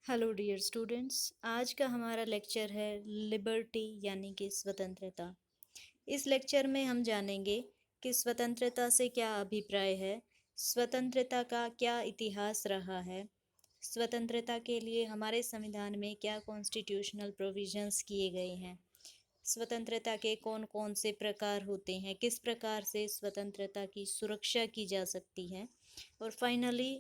Hello dear students. आज का हमारा लेक्चर है लिबर्टी यानी कि स्वतंत्रता। इस लेक्चर में हम जानेंगे कि स्वतंत्रता से क्या अभिप्राय है, स्वतंत्रता का क्या इतिहास रहा है, स्वतंत्रता के लिए हमारे संविधान में क्या कॉन्स्टिट्यूशनल प्रोविजंस किए गए हैं, स्वतंत्रता के कौन कौन से प्रकार होते हैं, किस प्रकार से स्वतंत्रता की सुरक्षा की जा सकती है, और फाइनली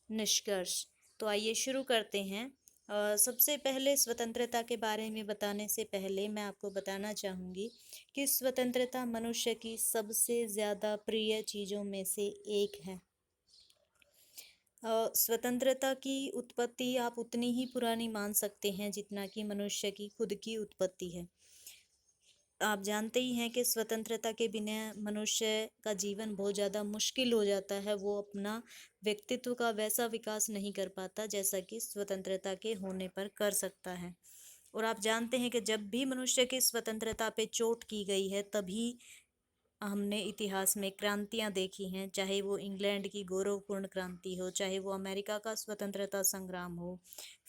निष्कर्ष। तो आइए शुरू करते हैं। सबसे पहले स्वतंत्रता के बारे में बताने से पहले मैं आपको बताना चाहूँगी कि स्वतंत्रता मनुष्य की सबसे ज़्यादा प्रिय चीज़ों में से एक है। स्वतंत्रता की उत्पत्ति आप उतनी ही पुरानी मान सकते हैं जितना कि मनुष्य की खुद की उत्पत्ति है। आप जानते ही हैं कि स्वतंत्रता के बिना मनुष्य का जीवन बहुत ज़्यादा मुश्किल हो जाता है। वो अपना व्यक्तित्व का वैसा विकास नहीं कर पाता जैसा कि स्वतंत्रता के होने पर कर सकता है। और आप जानते हैं कि जब भी मनुष्य की स्वतंत्रता पे चोट की गई है तभी हमने इतिहास में क्रांतियां देखी हैं, चाहे वो इंग्लैंड की गौरवपूर्ण क्रांति हो, चाहे वो अमेरिका का स्वतंत्रता संग्राम हो,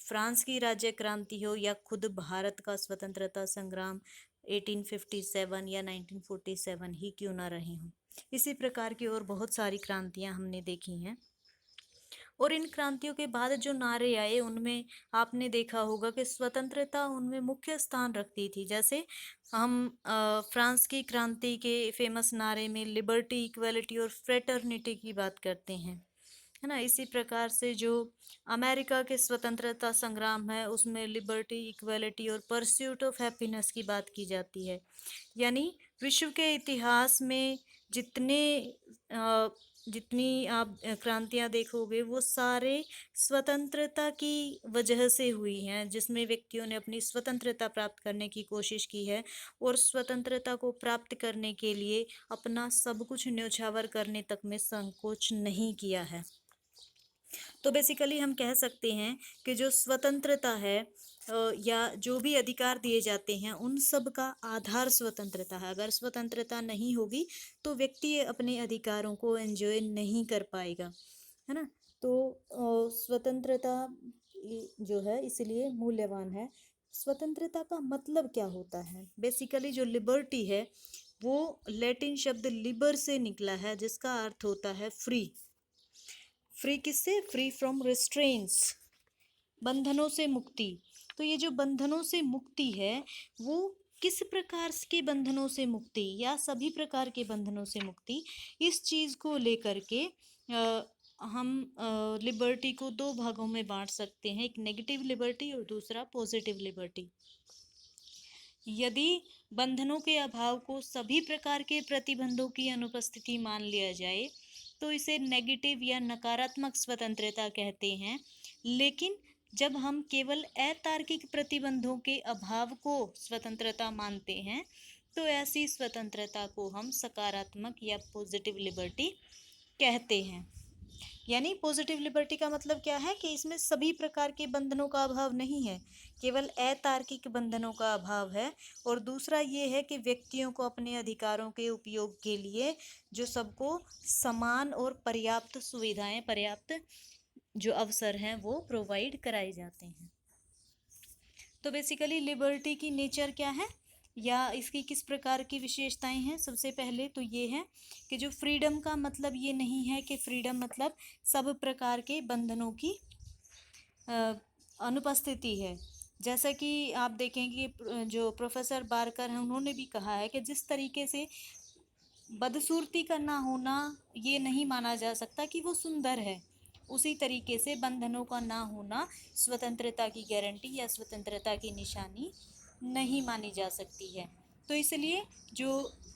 फ्रांस की राज्य क्रांति हो, या खुद भारत का स्वतंत्रता संग्राम 1857 या 1947 ही क्यों ना रहे हों। इसी प्रकार की और बहुत सारी क्रांतियां हमने देखी हैं। और इन क्रांतियों के बाद जो नारे आए उनमें आपने देखा होगा कि स्वतंत्रता उनमें मुख्य स्थान रखती थी। जैसे हम फ्रांस की क्रांति के फेमस नारे में लिबर्टी, इक्वलिटी और फ्रेटर्निटी की बात करते हैं, है ना। इसी प्रकार से जो अमेरिका के स्वतंत्रता संग्राम है उसमें लिबर्टी, इक्वलिटी और परस्यूट ऑफ हैप्पीनेस की बात की जाती है। यानी विश्व के इतिहास में जितने जितनी आप क्रांतियां देखोगे वो सारे स्वतंत्रता की वजह से हुई हैं, जिसमें व्यक्तियों ने अपनी स्वतंत्रता प्राप्त करने की कोशिश की है और स्वतंत्रता को प्राप्त करने के लिए अपना सब कुछ न्योछावर करने तक में संकोच नहीं किया है। तो बेसिकली हम कह सकते हैं कि जो स्वतंत्रता है या जो भी अधिकार दिए जाते हैं उन सब का आधार स्वतंत्रता है। अगर स्वतंत्रता नहीं होगी तो व्यक्ति अपने अधिकारों को एंजॉय नहीं कर पाएगा, है ना। तो स्वतंत्रता जो है इसलिए मूल्यवान है। स्वतंत्रता का मतलब क्या होता है? बेसिकली जो लिबर्टी है वो लैटिन शब्द लिबर से निकला है, जिसका अर्थ होता है फ्री। फ्री किससे? फ्री फ्रॉम रिस्ट्रेंट्स, बंधनों से मुक्ति। तो ये जो बंधनों से मुक्ति है वो किस प्रकार के बंधनों से मुक्ति या सभी प्रकार के बंधनों से मुक्ति, इस चीज को लेकर के हम लिबर्टी को दो भागों में बांट सकते हैं, एक नेगेटिव लिबर्टी और दूसरा पॉजिटिव लिबर्टी। यदि बंधनों के अभाव को सभी प्रकार के प्रतिबंधों की अनुपस्थिति मान लिया जाए तो इसे नेगेटिव या नकारात्मक स्वतंत्रता कहते हैं। लेकिन जब हम केवल अतार्किक प्रतिबंधों के अभाव को स्वतंत्रता मानते हैं तो ऐसी स्वतंत्रता को हम सकारात्मक या पॉजिटिव लिबर्टी कहते हैं। यानी पॉजिटिव लिबर्टी का मतलब क्या है कि इसमें सभी प्रकार के बंधनों का अभाव नहीं है, केवल अतार्किक बंधनों का अभाव है। और दूसरा ये है कि व्यक्तियों को अपने अधिकारों के उपयोग के लिए जो सबको समान और पर्याप्त सुविधाएं, पर्याप्त जो अवसर हैं वो प्रोवाइड कराए जाते हैं। तो बेसिकली लिबर्टी की नेचर क्या है या इसकी किस प्रकार की विशेषताएं हैं? सबसे पहले तो ये है कि जो फ्रीडम का मतलब ये नहीं है कि फ्रीडम मतलब सब प्रकार के बंधनों की अनुपस्थिति है। जैसा कि आप देखेंगे जो प्रोफेसर बारकर हैं उन्होंने भी कहा है कि जिस तरीके से बदसूरती का ना होना ये नहीं माना जा सकता कि वो सुंदर है, उसी तरीके से बंधनों का ना होना स्वतंत्रता की गारंटी या स्वतंत्रता की निशानी नहीं मानी जा सकती है। तो इसलिए जो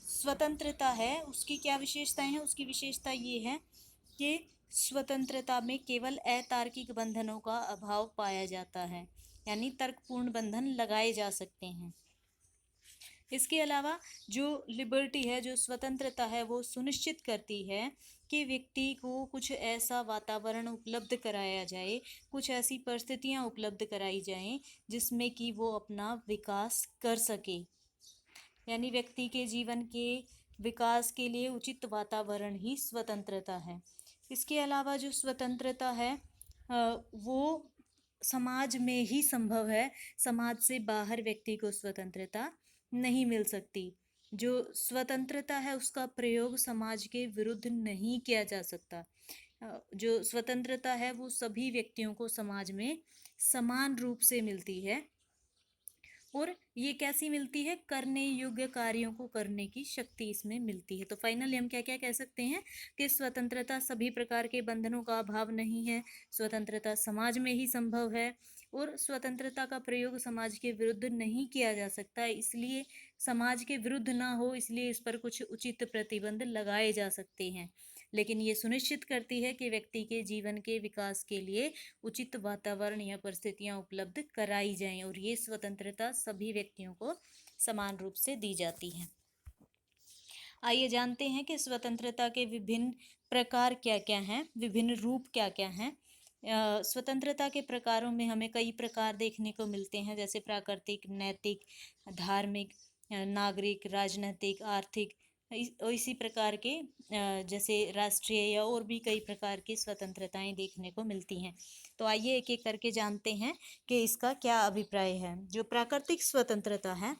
स्वतंत्रता है उसकी क्या विशेषताएं हैं? उसकी विशेषता ये है कि स्वतंत्रता में केवल अतार्किक बंधनों का अभाव पाया जाता है, यानी तर्कपूर्ण बंधन लगाए जा सकते हैं। इसके अलावा जो लिबर्टी है, जो स्वतंत्रता है, वो सुनिश्चित करती है कि व्यक्ति को कुछ ऐसा वातावरण उपलब्ध कराया जाए, कुछ ऐसी परिस्थितियां उपलब्ध कराई जाएं जिसमें कि वो अपना विकास कर सके। यानी व्यक्ति के जीवन के विकास के लिए उचित वातावरण ही स्वतंत्रता है। इसके अलावा जो स्वतंत्रता है वो समाज में ही संभव है, समाज से बाहर व्यक्ति को स्वतंत्रता नहीं मिल सकती। जो स्वतंत्रता है उसका प्रयोग समाज के विरुद्ध नहीं किया जा सकता। जो स्वतंत्रता है वो सभी व्यक्तियों को समाज में समान रूप से मिलती है, और ये कैसी मिलती है? करने योग्य कार्यों को करने की शक्ति इसमें मिलती है। तो फाइनली हम क्या क्या कह सकते हैं कि स्वतंत्रता सभी प्रकार के बंधनों का अभाव नहीं है, स्वतंत्रता समाज में ही संभव है, और स्वतंत्रता का प्रयोग समाज के विरुद्ध नहीं किया जा सकता, इसलिए समाज के विरुद्ध ना हो इसलिए इस पर कुछ उचित प्रतिबंध लगाए जा सकते हैं। लेकिन ये सुनिश्चित करती है कि व्यक्ति के जीवन के विकास के लिए उचित वातावरण या परिस्थितियां उपलब्ध कराई जाएं, और ये स्वतंत्रता सभी व्यक्तियों को समान रूप से दी जाती है। आइए जानते हैं कि स्वतंत्रता के विभिन्न प्रकार क्या क्या हैं, विभिन्न रूप क्या क्या हैं। स्वतंत्रता के प्रकारों में हमें कई प्रकार देखने को मिलते हैं, जैसे प्राकृतिक, नैतिक, धार्मिक, नागरिक, राजनीतिक, आर्थिक, और इसी प्रकार के जैसे राष्ट्रीय या और भी कई प्रकार की स्वतंत्रताएं देखने को मिलती हैं। तो आइए एक एक करके जानते हैं कि इसका क्या अभिप्राय है। जो प्राकृतिक स्वतंत्रता है,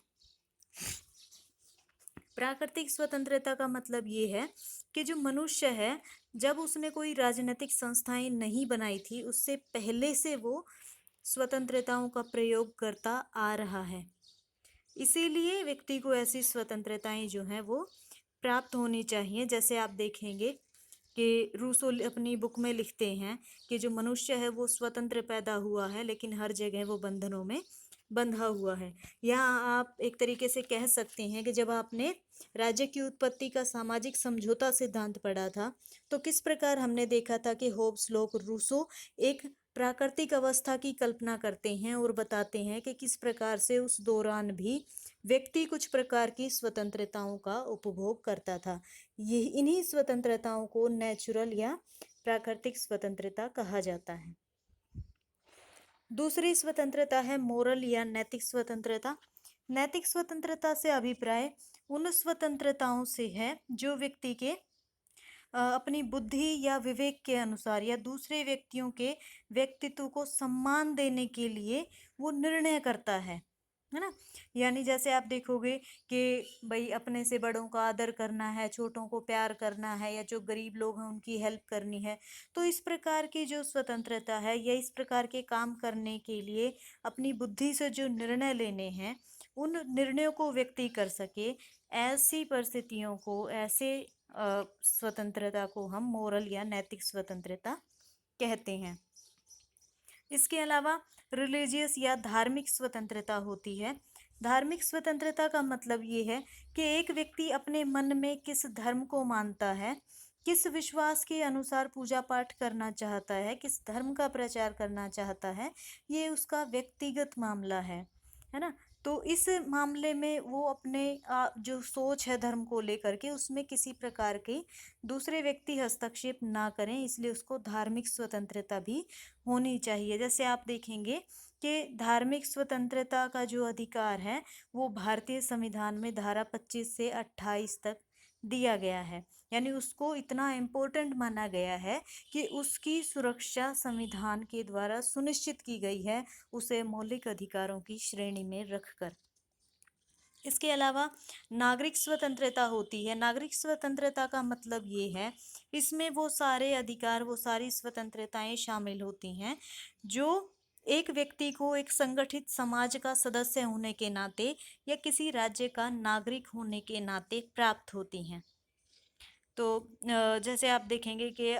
प्राकृतिक स्वतंत्रता का मतलब ये है कि जो मनुष्य है, जब उसने कोई राजनीतिक संस्थाएं नहीं बनाई थी उससे पहले से वो स्वतंत्रताओं का प्रयोग करता आ रहा है, इसीलिए व्यक्ति को ऐसी स्वतंत्रताएं जो हैं वो प्राप्त होनी चाहिए। जैसे आप देखेंगे कि रूसो अपनी बुक में लिखते हैं कि जो मनुष्य है वो स्वतंत्र पैदा हुआ है, लेकिन हर जगह वो बंधनों में बंधा हुआ है। यहाँ आप एक तरीके से कह सकते हैं कि जब आपने राज्य की उत्पत्ति का सामाजिक समझौता सिद्धांत पढ़ा था, तो किस प्रकार हमने देखा था कि होब्स, लॉक, रूसो एक प्राकृतिक अवस्था की कल्पना करते हैं और बताते हैं कि किस प्रकार से उस दौरान भी व्यक्ति कुछ प्रकार की स्वतंत्रताओं का उपभोग करता था। ये इन्हीं स्वतंत्रताओं को नेचुरल या प्राकृतिक स्वतंत्रता कहा जाता है। दूसरी स्वतंत्रता है मोरल या नैतिक स्वतंत्रता। नैतिक स्वतंत्रता से अभिप्राय उन स्वतंत्रताओं से है जो व्यक्ति के अपनी बुद्धि या विवेक के अनुसार या दूसरे व्यक्तियों के व्यक्तित्व को सम्मान देने के लिए वो निर्णय करता है ना। यानी जैसे आप देखोगे कि भाई अपने से बड़ों का आदर करना है, छोटों को प्यार करना है, या जो गरीब लोग हैं उनकी हेल्प करनी है। तो इस प्रकार की जो स्वतंत्रता है या इस प्रकार के काम करने के लिए अपनी बुद्धि से जो निर्णय लेने हैं, उन निर्णयों को व्यक्ति कर सके, ऐसी परिस्थितियों को, ऐसे स्वतंत्रता को हम मोरल या नैतिक स्वतंत्रता कहते हैं। इसके अलावा रिलीजियस या धार्मिक स्वतंत्रता होती है। धार्मिक स्वतंत्रता का मतलब ये है कि एक व्यक्ति अपने मन में किस धर्म को मानता है, किस विश्वास के अनुसार पूजा पाठ करना चाहता है, किस धर्म का प्रचार करना चाहता है, ये उसका व्यक्तिगत मामला है ना। तो इस मामले में वो अपने जो सोच है धर्म को लेकर के, उसमें किसी प्रकार के दूसरे व्यक्ति हस्तक्षेप ना करें, इसलिए उसको धार्मिक स्वतंत्रता भी होनी चाहिए। जैसे आप देखेंगे कि धार्मिक स्वतंत्रता का जो अधिकार है वो भारतीय संविधान में धारा 25 से 28 तक दिया गया है। यानी उसको इतना इम्पोर्टेंट माना गया है कि उसकी सुरक्षा संविधान के द्वारा सुनिश्चित की गई है, उसे मौलिक अधिकारों की श्रेणी में रखकर। इसके अलावा नागरिक स्वतंत्रता होती है। नागरिक स्वतंत्रता का मतलब ये है, इसमें वो सारे अधिकार, वो सारी स्वतंत्रताएं शामिल होती हैं जो एक व्यक्ति को एक संगठित समाज का सदस्य होने के नाते या किसी राज्य का नागरिक होने के नाते प्राप्त होती हैं। तो जैसे आप देखेंगे कि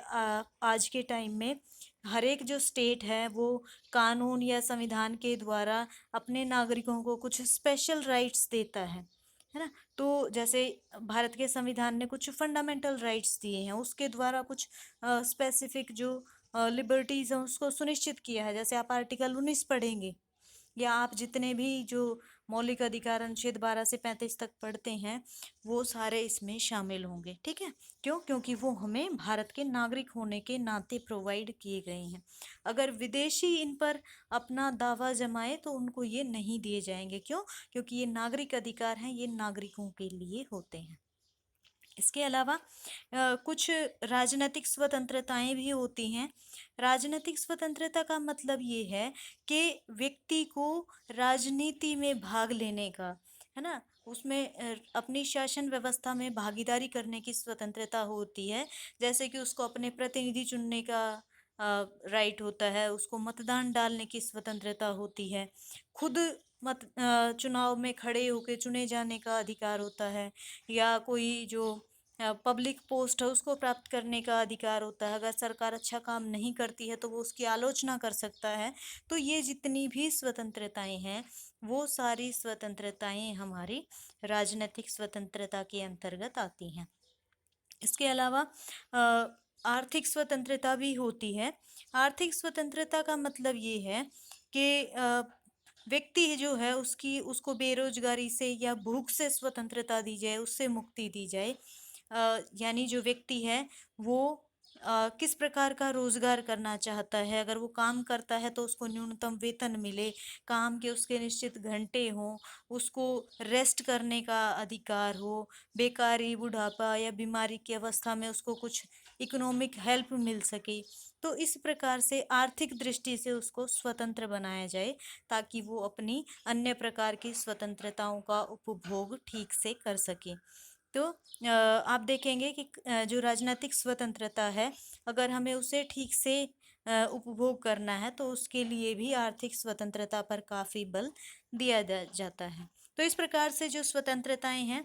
आज के टाइम में हर एक जो स्टेट है वो कानून या संविधान के द्वारा अपने नागरिकों को कुछ स्पेशल राइट्स देता है ना। तो जैसे भारत के संविधान ने कुछ फंडामेंटल राइट्स दिए हैं, उसके द्वारा कुछ स्पेसिफिक जो लिबर्टीज हैं उसको सुनिश्चित किया है। जैसे आप आर्टिकल 19 पढ़ेंगे, या आप जितने भी जो मौलिक अधिकार अनुच्छेद 12 से 35 तक पढ़ते हैं वो सारे इसमें शामिल होंगे। ठीक है, क्यों? क्योंकि वो हमें भारत के नागरिक होने के नाते प्रोवाइड किए गए हैं। अगर विदेशी इन पर अपना दावा जमाए तो उनको ये नहीं दिए जाएंगे। क्यों? क्योंकि ये नागरिक अधिकार हैं, ये नागरिकों के लिए होते हैं। इसके अलावा कुछ राजनीतिक स्वतंत्रताएं भी होती हैं। राजनीतिक स्वतंत्रता का मतलब ये है कि व्यक्ति को राजनीति में भाग लेने का, है ना, उसमें अपनी शासन व्यवस्था में भागीदारी करने की स्वतंत्रता होती है। जैसे कि उसको अपने प्रतिनिधि चुनने का राइट होता है, उसको मतदान डालने की स्वतंत्रता होती है, खुद चुनाव में खड़े होकर चुने जाने का अधिकार होता है, या कोई जो पब्लिक पोस्ट है उसको प्राप्त करने का अधिकार होता है। अगर सरकार अच्छा काम नहीं करती है तो वो उसकी आलोचना कर सकता है। तो ये जितनी भी स्वतंत्रताएं हैं, वो सारी स्वतंत्रताएं हमारी राजनीतिक स्वतंत्रता के अंतर्गत आती हैं। इसके अलावा आर्थिक स्वतंत्रता भी होती है। आर्थिक स्वतंत्रता का मतलब ये है कि व्यक्ति जो है उसकी उसको बेरोजगारी से या भूख से स्वतंत्रता दी जाए, उससे मुक्ति दी जाए। यानी जो व्यक्ति है वो किस प्रकार का रोजगार करना चाहता है, अगर वो काम करता है तो उसको न्यूनतम वेतन मिले, काम के उसके निश्चित घंटे हों, उसको रेस्ट करने का अधिकार हो, बेकारी, बुढ़ापा या बीमारी की अवस्था में उसको कुछ इकोनॉमिक हेल्प मिल सके। तो इस प्रकार से आर्थिक दृष्टि से उसको स्वतंत्र बनाया जाए, ताकि वो अपनी अन्य प्रकार की स्वतंत्रताओं का उपभोग ठीक से कर सके। तो आप देखेंगे कि जो राजनीतिक स्वतंत्रता है, अगर हमें उसे ठीक से उपभोग करना है तो उसके लिए भी आर्थिक स्वतंत्रता पर काफ़ी बल दिया जाता है। तो इस प्रकार से जो स्वतंत्रताएं हैं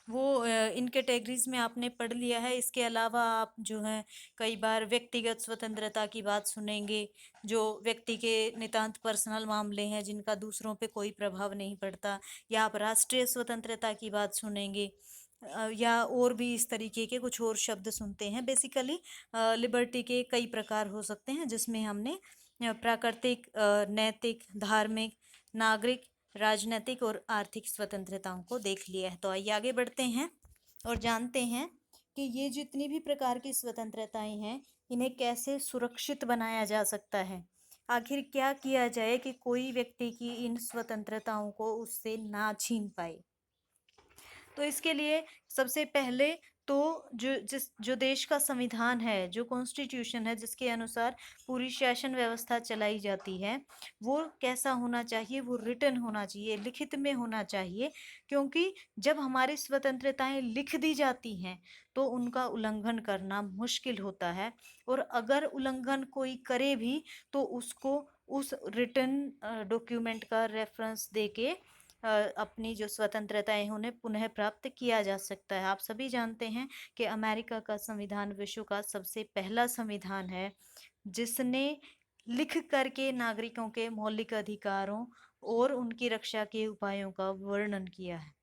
वो इन कैटेगरीज में आपने पढ़ लिया है। इसके अलावा आप जो है कई बार व्यक्तिगत स्वतंत्रता की बात सुनेंगे, जो व्यक्ति के नितांत पर्सनल मामले हैं जिनका दूसरों पे कोई प्रभाव नहीं पड़ता, या आप राष्ट्रीय स्वतंत्रता की बात सुनेंगे, या और भी इस तरीके के कुछ और शब्द सुनते हैं। बेसिकली लिबर्टी के कई प्रकार हो सकते हैं, जिसमें हमने प्राकृतिक, नैतिक, धार्मिक, नागरिक, राजनीतिक और आर्थिक स्वतंत्रताओं को देख लिया है। तो आइए आगे बढ़ते हैं और जानते हैं कि ये जितनी भी प्रकार की स्वतंत्रताएं हैं, इन्हें कैसे सुरक्षित बनाया जा सकता है। आखिर क्या किया जाए कि कोई व्यक्ति की इन स्वतंत्रताओं को उससे ना छीन पाए। तो इसके लिए सबसे पहले तो जो देश का संविधान है, जो कॉन्स्टिट्यूशन है, जिसके अनुसार पूरी शासन व्यवस्था चलाई जाती है, वो कैसा होना चाहिए, वो रिटन होना चाहिए, लिखित में होना चाहिए। क्योंकि जब हमारी स्वतंत्रताएं लिख दी जाती हैं तो उनका उल्लंघन करना मुश्किल होता है, और अगर उल्लंघन कोई करे भी तो उसको उस रिटन डॉक्यूमेंट का रेफरेंस देके अपनी जो स्वतंत्रताएं हैं उन्हें पुनः प्राप्त किया जा सकता है। आप सभी जानते हैं कि अमेरिका का संविधान विश्व का सबसे पहला संविधान है जिसने लिख करके नागरिकों के मौलिक अधिकारों और उनकी रक्षा के उपायों का वर्णन किया है।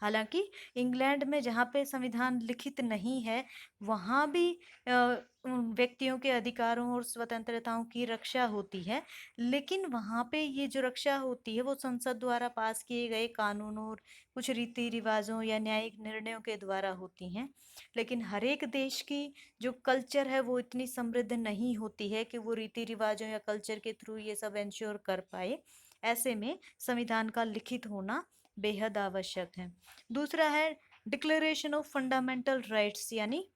हालांकि इंग्लैंड में जहाँ पे संविधान लिखित नहीं है, वहाँ भी उन व्यक्तियों के अधिकारों और स्वतंत्रताओं की रक्षा होती है, लेकिन वहाँ पे ये जो रक्षा होती है वो संसद द्वारा पास किए गए कानूनों और कुछ रीति रिवाजों या न्यायिक निर्णयों के द्वारा होती हैं। लेकिन हर एक देश की जो कल्चर है वो इतनी समृद्ध नहीं होती है कि वो रीति रिवाजों या कल्चर के थ्रू ये सब इंश्योर कर पाए। ऐसे में संविधान का लिखित होना बेहद आवश्यक है। दूसरा है डिक्लेरेशन ऑफ फंडामेंटल राइट्स, यानी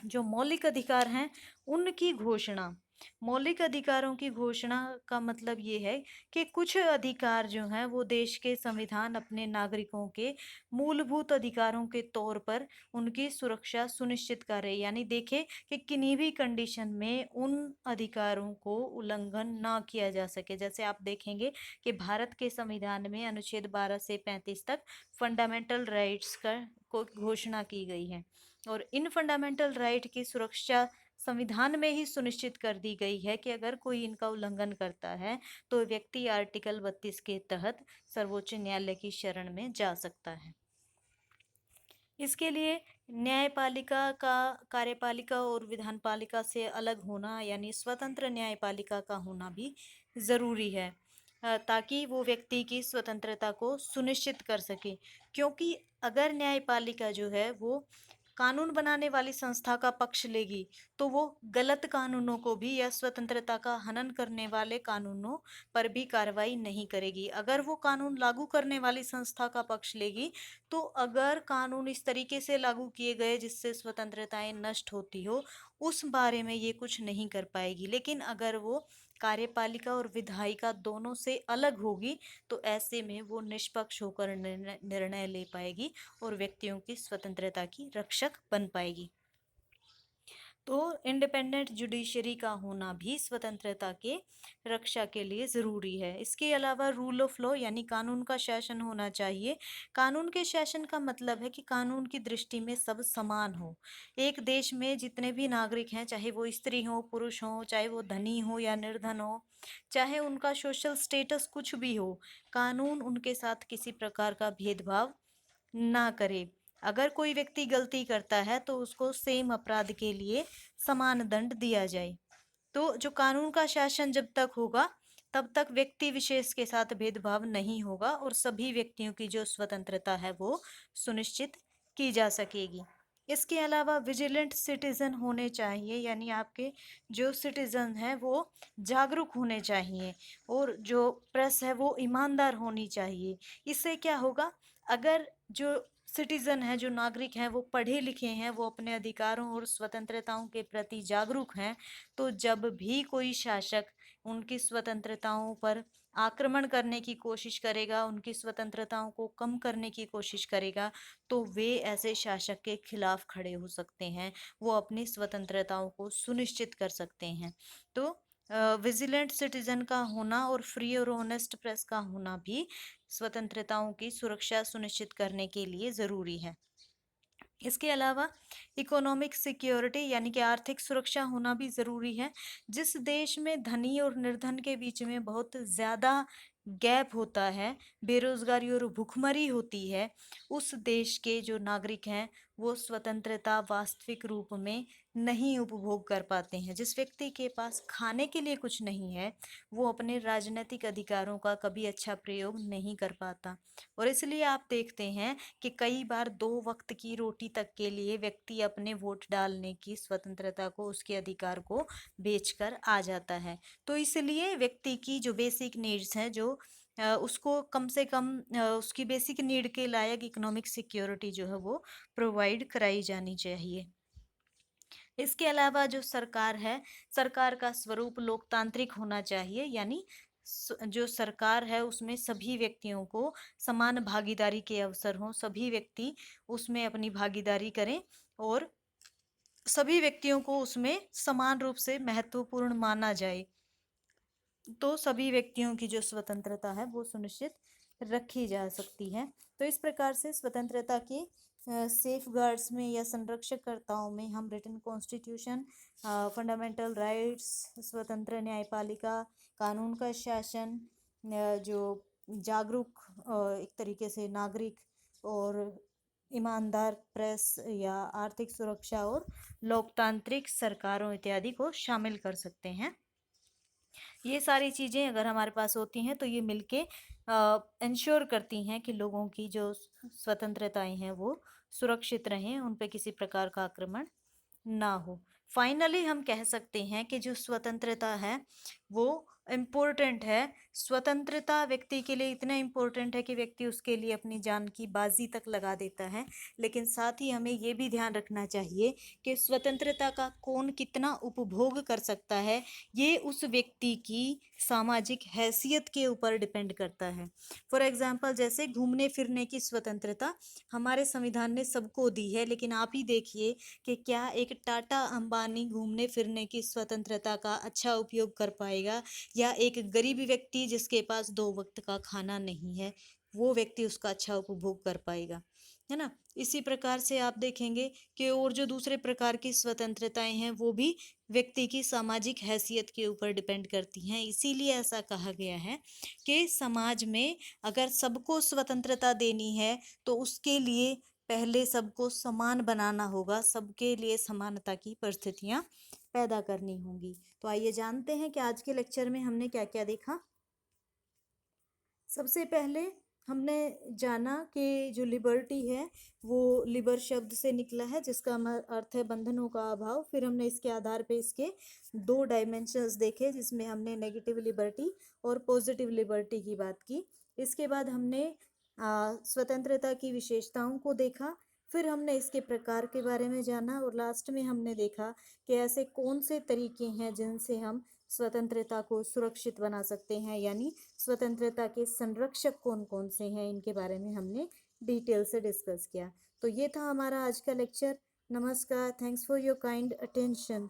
जो मौलिक अधिकार हैं उनकी घोषणा। मौलिक अधिकारों की घोषणा का मतलब ये है कि कुछ अधिकार जो हैं वो देश के संविधान अपने नागरिकों के मूलभूत अधिकारों के तौर पर उनकी सुरक्षा सुनिश्चित करे, यानी देखे कि किन्हीं भी कंडीशन में उन अधिकारों को उल्लंघन ना किया जा सके। जैसे आप देखेंगे कि भारत के संविधान में अनुच्छेद 12 से 35 तक फंडामेंटल राइट्स का को घोषणा की गई है, और इन फंडामेंटल राइट की सुरक्षा संविधान में ही सुनिश्चित कर दी गई है कि अगर कोई इनका उल्लंघन करता है तो व्यक्ति आर्टिकल 32 के तहत सर्वोच्च न्यायालय की शरण में जा सकता है। इसके लिए न्यायपालिका का कार्यपालिका और विधानपालिका से अलग होना, यानी स्वतंत्र न्यायपालिका का होना भी ज़रूरी है, ताकि वो व्यक्ति की स्वतंत्रता को सुनिश्चित कर सके। क्योंकि अगर न्यायपालिका जो है वो कानून बनाने वाली संस्था का पक्ष लेगी तो वो गलत कानूनों को भी या स्वतंत्रता का हनन करने वाले कानूनों पर भी कार्रवाई नहीं करेगी। अगर वो कानून लागू करने वाली संस्था का पक्ष लेगी तो अगर कानून इस तरीके से लागू किए गए जिससे स्वतंत्रताएं नष्ट होती हो, उस बारे में ये कुछ नहीं कर पाएगी। लेकिन अगर वो कार्यपालिका और विधायिका दोनों से अलग होगी तो ऐसे में वो निष्पक्ष होकर निर्णय ले पाएगी और व्यक्तियों की स्वतंत्रता की रक्षक बन पाएगी। तो इंडिपेंडेंट जुडिशरी का होना भी स्वतंत्रता के रक्षा के लिए ज़रूरी है। इसके अलावा रूल ऑफ लॉ यानी कानून का शासन होना चाहिए। कानून के शासन का मतलब है कि कानून की दृष्टि में सब समान हो। एक देश में जितने भी नागरिक हैं, चाहे वो स्त्री हो, पुरुष हो, चाहे वो धनी हो या निर्धन हो, चाहे उनका सोशल स्टेटस कुछ भी हो, कानून उनके साथ किसी प्रकार का भेदभाव ना करे। अगर कोई व्यक्ति गलती करता है तो उसको सेम अपराध के लिए समान दंड दिया जाए। तो जो कानून का शासन जब तक होगा तब तक व्यक्ति विशेष के साथ भेदभाव नहीं होगा और सभी व्यक्तियों की जो स्वतंत्रता है वो सुनिश्चित की जा सकेगी। इसके अलावा विजिलेंट सिटीजन होने चाहिए, यानी आपके जो सिटीजन हैं वो जागरूक होने चाहिए और जो प्रेस है वो ईमानदार होनी चाहिए। इससे क्या होगा, अगर जो सिटीजन है, जो नागरिक हैं, वो पढ़े लिखे हैं, वो अपने अधिकारों और स्वतंत्रताओं के प्रति जागरूक हैं, तो जब भी कोई शासक उनकी स्वतंत्रताओं पर आक्रमण करने की कोशिश करेगा, उनकी स्वतंत्रताओं को कम करने की कोशिश करेगा, तो वे ऐसे शासक के खिलाफ खड़े हो सकते हैं। वो अपनी स्वतंत्रताओं को सुनिश्चित कर सकते हैं। तो विजिलेंट सिटीजन का होना और फ्री और ऑनेस्ट प्रेस का होना भी स्वतंत्रताओं की सुरक्षा सुनिश्चित करने के लिए ज़रूरी है। इसके अलावा इकोनॉमिक सिक्योरिटी यानी कि आर्थिक सुरक्षा होना भी ज़रूरी है। जिस देश में धनी और निर्धन के बीच में बहुत ज़्यादा गैप होता है, बेरोजगारी और भुखमरी होती है, उस देश के जो नागरिक हैं वो स्वतंत्रता वास्तविक रूप में नहीं उपभोग कर पाते हैं। जिस व्यक्ति के पास खाने के लिए कुछ नहीं है, वो अपने राजनीतिक अधिकारों का कभी अच्छा प्रयोग नहीं कर पाता। और इसलिए आप देखते हैं कि कई बार 2 वक्त की रोटी तक के लिए व्यक्ति अपने वोट डालने की स्वतंत्रता को, उसके अधिकार को बेचकर आ जाता है। तो इसलिए व्यक्ति की जो बेसिक नीड्स हैं, जो उसको कम से कम उसकी बेसिक नीड के लायक इकोनॉमिक सिक्योरिटी जो है वो प्रोवाइड कराई जानी चाहिए। इसके अलावा जो सरकार है, सरकार का स्वरूप लोकतांत्रिक होना चाहिए, यानी जो सरकार है उसमें सभी व्यक्तियों को समान भागीदारी के अवसर हों, सभी व्यक्ति उसमें अपनी भागीदारी करें और सभी व्यक्तियों को उसमें समान रूप से महत्वपूर्ण माना जाए। तो सभी व्यक्तियों की जो स्वतंत्रता है वो सुनिश्चित रखी जा सकती है। तो इस प्रकार से स्वतंत्रता के सेफ गार्ड्स में या संरक्षकर्ताओं में हम रिटन कॉन्स्टिट्यूशन, फंडामेंटल राइट्स, स्वतंत्र न्यायपालिका, कानून का शासन, जो जागरूक एक तरीके से नागरिक और ईमानदार प्रेस या आर्थिक सुरक्षा और लोकतांत्रिक सरकारों इत्यादि को शामिल कर सकते हैं। ये सारी चीज़ें अगर हमारे पास होती हैं तो ये मिलके इंश्योर करती हैं कि लोगों की जो स्वतंत्रताएं हैं वो सुरक्षित रहें, उन पे किसी प्रकार का आक्रमण ना हो। फाइनली हम कह सकते हैं कि जो स्वतंत्रता है वो इम्पोर्टेंट है। स्वतंत्रता व्यक्ति के लिए इतना इम्पोर्टेंट है कि व्यक्ति उसके लिए अपनी जान की बाजी तक लगा देता है। लेकिन साथ ही हमें ये भी ध्यान रखना चाहिए कि स्वतंत्रता का कौन कितना उपभोग कर सकता है, ये उस व्यक्ति की सामाजिक हैसियत के ऊपर डिपेंड करता है। फॉर एग्जाम्पल, जैसे घूमने फिरने की स्वतंत्रता हमारे संविधान ने सबको दी है, लेकिन आप ही देखिए कि क्या एक टाटा अंबानी घूमने फिरने की स्वतंत्रता का अच्छा उपयोग कर पाएगा, या एक गरीब व्यक्ति जिसके पास 2 वक्त का खाना नहीं है वो व्यक्ति उसका अच्छा उपभोग कर पाएगा, है ना। इसी प्रकार से आप देखेंगे कि और जो दूसरे प्रकार की स्वतंत्रताएं हैं वो भी व्यक्ति की सामाजिक हैसियत के ऊपर डिपेंड करती हैं। इसीलिए ऐसा कहा गया है कि समाज में अगर सबको स्वतंत्रता देनी है तो उसके लिए पहले सबको समान बनाना होगा, सबके लिए समानता की परिस्थितियां पैदा करनी होंगी। तो आइए जानते हैं कि आज के लेक्चर में हमने क्या क्या देखा। सबसे पहले हमने जाना कि जो लिबर्टी है वो लिबर शब्द से निकला है, जिसका अर्थ है बंधनों का अभाव। फिर हमने इसके आधार पे इसके दो डायमेंशंस देखे, जिसमें हमने नेगेटिव लिबर्टी और पॉजिटिव लिबर्टी की बात की। इसके बाद हमने स्वतंत्रता की विशेषताओं को देखा। फिर हमने इसके प्रकार के बारे में जाना और लास्ट में हमने देखा कि ऐसे कौन से तरीके हैं जिनसे हम स्वतंत्रता को सुरक्षित बना सकते हैं, यानी स्वतंत्रता के संरक्षक कौन कौन से हैं, इनके बारे में हमने डिटेल से डिस्कस किया। तो ये था हमारा आज का लेक्चर। नमस्कार। Thanks for your kind attention.